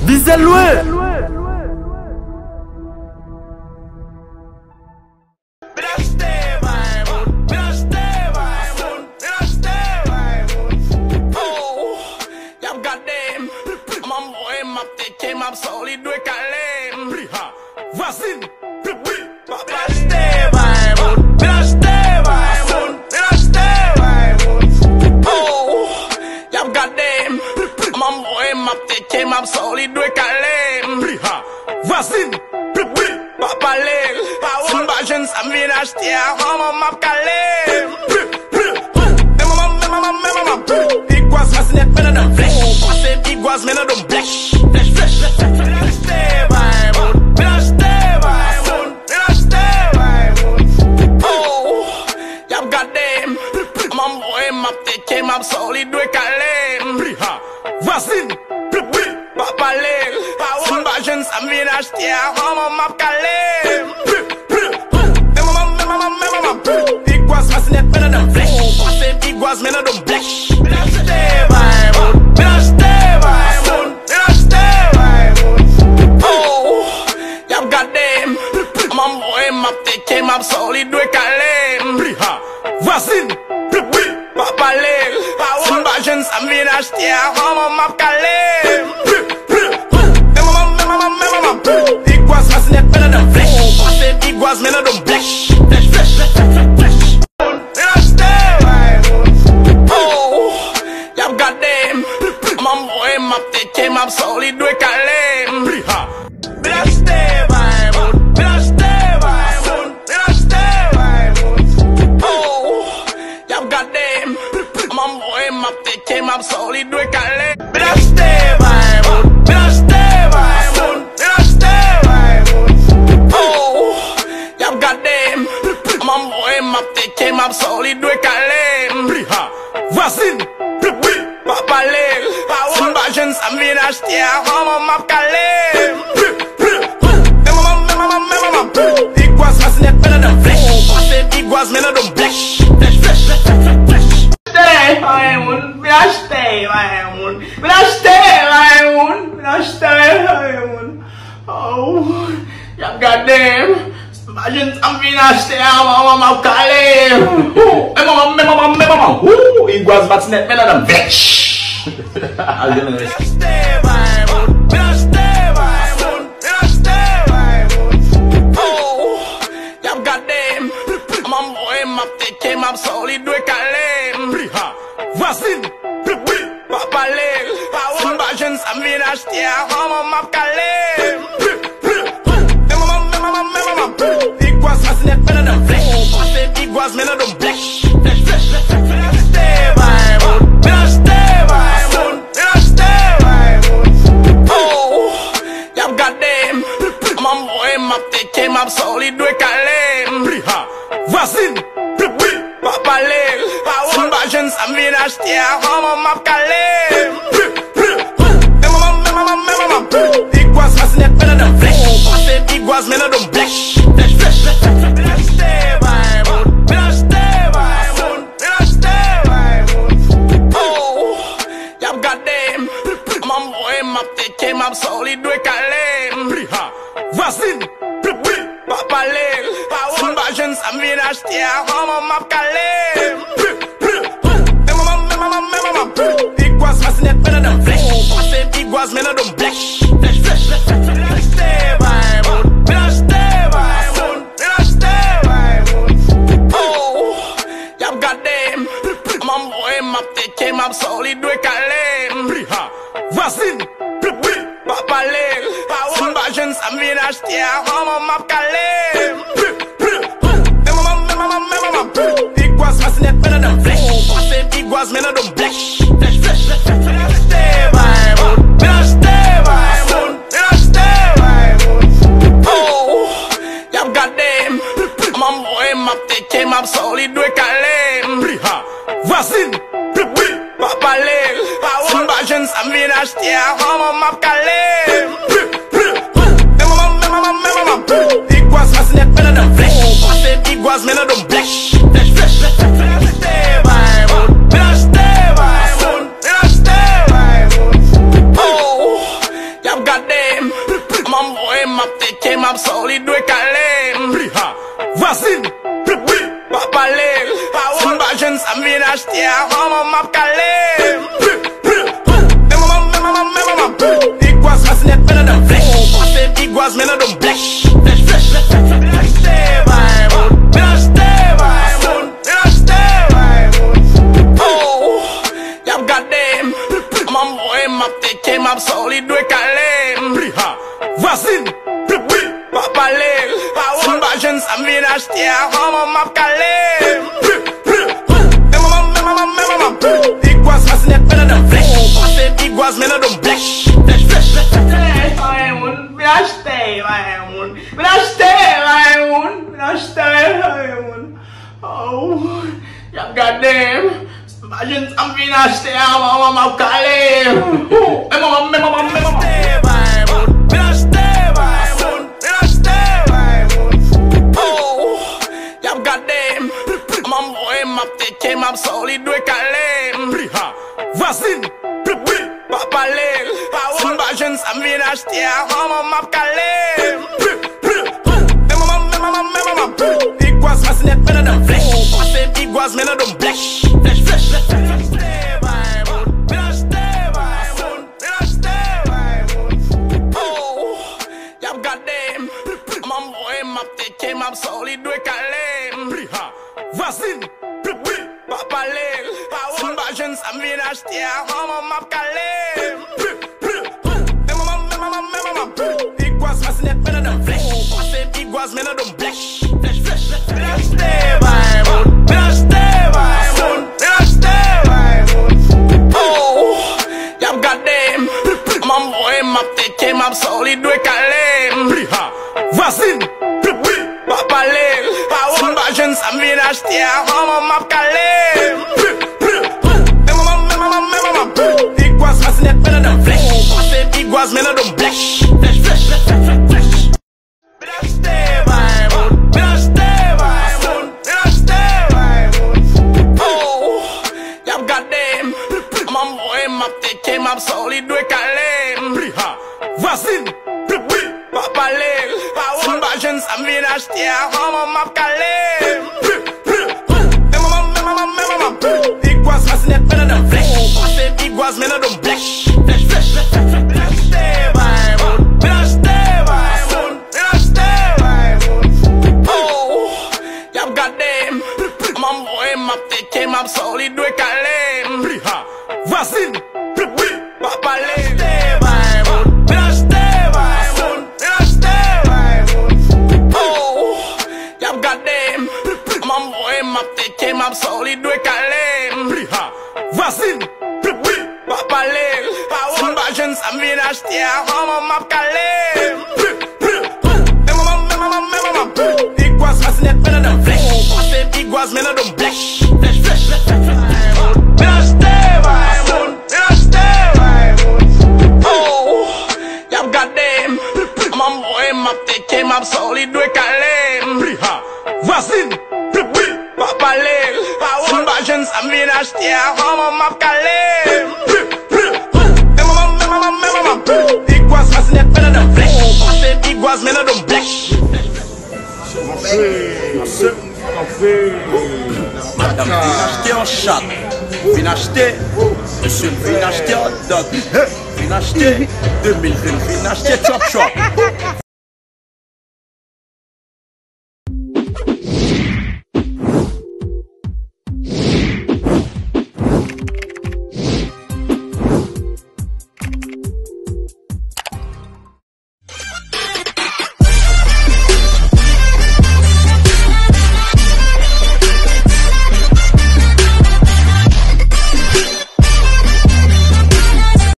Visez loin. I'm solid do calem briha vazin I'm solid do calem briha vazin papalel Simbagens am vinastia mama map calem iguas mas net men dan flesh passem iguas men dan flesh I'm solid do calem briha vazin papalel Simbagens am vinastia mama map calem iguas mas net men dan flesh passem iguas men dan flesh I'm solid do calem briha vazin papalel Simbagens am vinastia mama map calem iguas mas net men dan flesh passem iguas men dan flesh I'm solid do calem briha I'm solid do calem I'm solid do calem briha vazin papalel Simbagens am vinastia mama map calem iguas mas net men dan flesh passem iguas men dan flesh oh, yeah, goddamn. Simbagens am vinastia mama map calem iguas mas net men dan flesh I'm solid do calem briha vazin papalel Simbagens am vinastia mama map calem iguas mas net men dan flesh passem iguas men dan flesh I'm solid do calem briha vazin papalel Simbagens am vinastia mama map calem iguas mas net men dan flesh passem iguas men dan flesh I'm solid do calem briha vazin papalel Simbagens am vinastia mama map calem iguas mas net men dan flesh passem iguas men dan flesh I'm solid do calem briha vazin papalel Simbagens am vinastia mama map calem iguas mas net men dan flesh passem iguas men dan flesh I'm solid do calem briha vazin papalel Simbagens am vinastia mama map calem iguas mas net men dan flesh passem iguas men dan flesh map calé. Iguaz masinet men a dem flesh. Passe iguaz men a dem flesh. Map solid we calem. Voisine, papa lel. Sin bajen sa vin acheter. Maman map calem. Iguaz masinet men a dem flesh. Passe iguaz men a dem flesh. Vin acheter, vin acheter. Oh, y'all goddamn. Imagine I'm being a stay, I'm calling. I'm solid, we calling. Voisine, papa lel. Sin bajen sa vin acheter, maman map calling. Iguaz masinet men a dem flesh. Passe iguaz men a dem flesh. I'm solid, we calem. Voisine, papa lel. Sin bajen sa vin acheter, maman map calem. Iguaz masinet men a dem flesh. Passe iguaz men a dem flesh. I'm solid, we calem. Voisine, papa lel. Sin bajen sa vin acheter, maman map calem. Iguaz masinet men a dem flesh. Passe iguaz men a dem flesh. I'm solid, we calem. Voisine, papa lel. Sin bajen sa vin acheter, maman map calem. Iguaz masinet men a dem flesh. Passe iguaz men a dem flesh. I'm solid, we calem. Voisine, papa lel. I'm solid, we calem. Voisine, papa lel. Sin bajen sa vin acheter, maman map calem. Iguaz masinet men a dem flesh. Passe iguaz men a dem flesh. I'm solid, we calem. Voisine, papa lel. Sin bajen sa vin acheter, maman map calem. Iguaz masinet men a dem flesh. Passe iguaz men a dem flesh. Madame, vin acheter en chat. Vin acheter, monsieur, vin acheter hot dog. Vin acheter 2000, vin acheter chop chop.